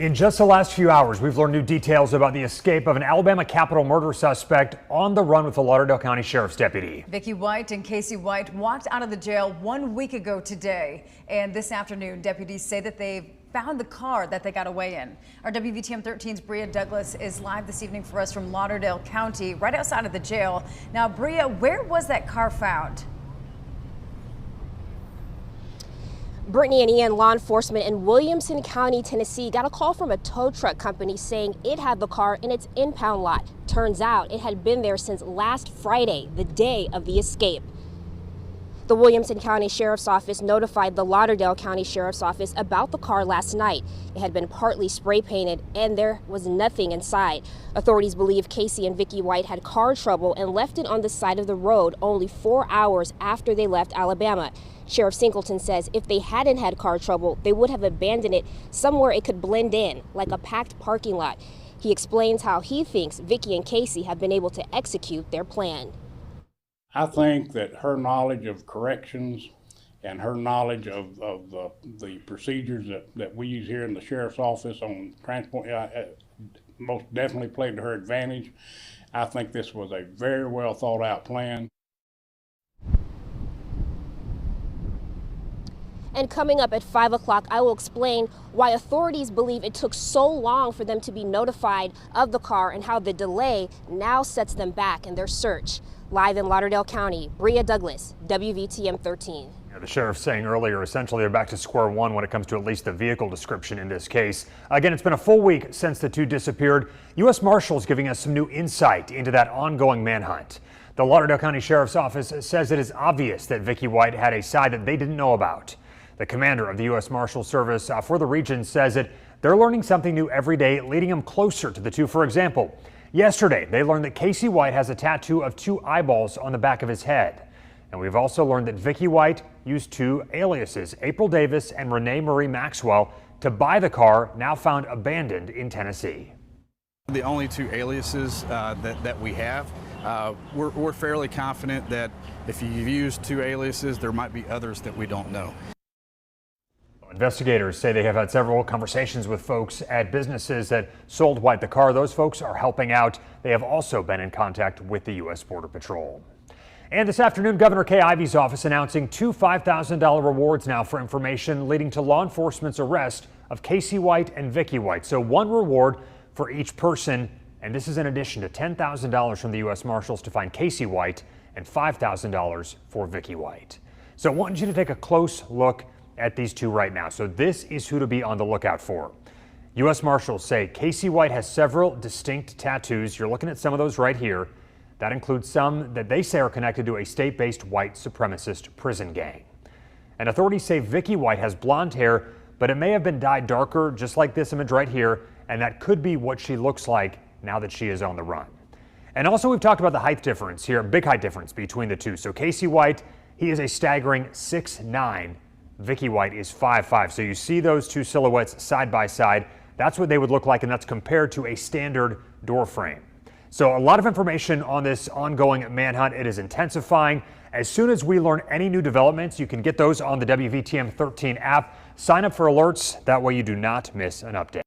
In just the last few hours, we've learned new details about the escape of an Alabama capital murder suspect on the run with the Lauderdale County Sheriff's deputy. Vicky White and Casey White walked out of the jail 1 week ago today. And this afternoon, deputies say that they've found the car that they got away in. Our WVTM 13's Bria Douglas is live this evening for us from Lauderdale County, right outside of the jail. Now, Bria, where was that car found? Brittany and Ian, law enforcement in Williamson County, Tennessee, got a call from a tow truck company saying it had the car in its impound lot. Turns out it had been there since last Friday, the day of the escape. The Williamson County Sheriff's Office notified the Lauderdale County Sheriff's Office about the car last night. It had been partly spray painted and there was nothing inside. Authorities believe Casey and Vicky White had car trouble and left it on the side of the road only 4 hours after they left Alabama. Sheriff Singleton says if they hadn't had car trouble, they would have abandoned it somewhere it could blend in, like a packed parking lot. He explains how he thinks Vicky and Casey have been able to execute their plan. I think that her knowledge of corrections and her knowledge of the procedures that we use here in the Sheriff's Office on transport most definitely played to her advantage. I think this was a very well thought out plan. And coming up at 5 o'clock, I will explain why authorities believe it took so long for them to be notified of the car and how the delay now sets them back in their search. Live in Lauderdale County, Bria Douglas, WVTM 13. The sheriff saying earlier, essentially they're back to square one when it comes to at least the vehicle description in this case. Again, it's been a full week since the two disappeared. U.S. Marshals giving us some new insight into that ongoing manhunt. The Lauderdale County Sheriff's Office says it is obvious that Vicky White had a side that they didn't know about. The commander of the U.S. Marshal Service for the region says that they're learning something new every day, leading them closer to the two. For example, yesterday they learned that Casey White has a tattoo of 2 eyeballs on the back of his head. And we've also learned that Vicky White used 2 aliases, April Davis and Renee Marie Maxwell, to buy the car now found abandoned in Tennessee. The only 2 aliases that we have, we're fairly confident that if you've used 2 aliases, there might be others that we don't know. Investigators say they have had several conversations with folks at businesses that sold White the car. Those folks are helping out. They have also been in contact with the U.S. Border Patrol. And this afternoon, Governor Kay Ivey's office announcing 2 $5,000 rewards now for information leading to law enforcement's arrest of Casey White and Vicky White. So 1 reward for each person. And this is in addition to $10,000 from the U.S. Marshals to find Casey White and $5,000 for Vicky White. So I want you to take a close look at these 2 right now. So this is who to be on the lookout for. U.S. Marshals say Casey White has several distinct tattoos. You're looking at some of those right here. That includes some that they say are connected to a state-based white supremacist prison gang. And authorities say Vicky White has blonde hair, but it may have been dyed darker, just like this image right here, and that could be what she looks like now that she is on the run. And also we've talked about the height difference here, big height difference between the 2. So Casey White, he is a staggering 6'9". Vicky White is 5'5". So you see those 2 silhouettes side by side. That's what they would look like, and that's compared to a standard door frame. So a lot of information on this ongoing manhunt. It is intensifying. As soon as we learn any new developments, you can get those on the WVTM 13 app. Sign up for alerts. That way you do not miss an update.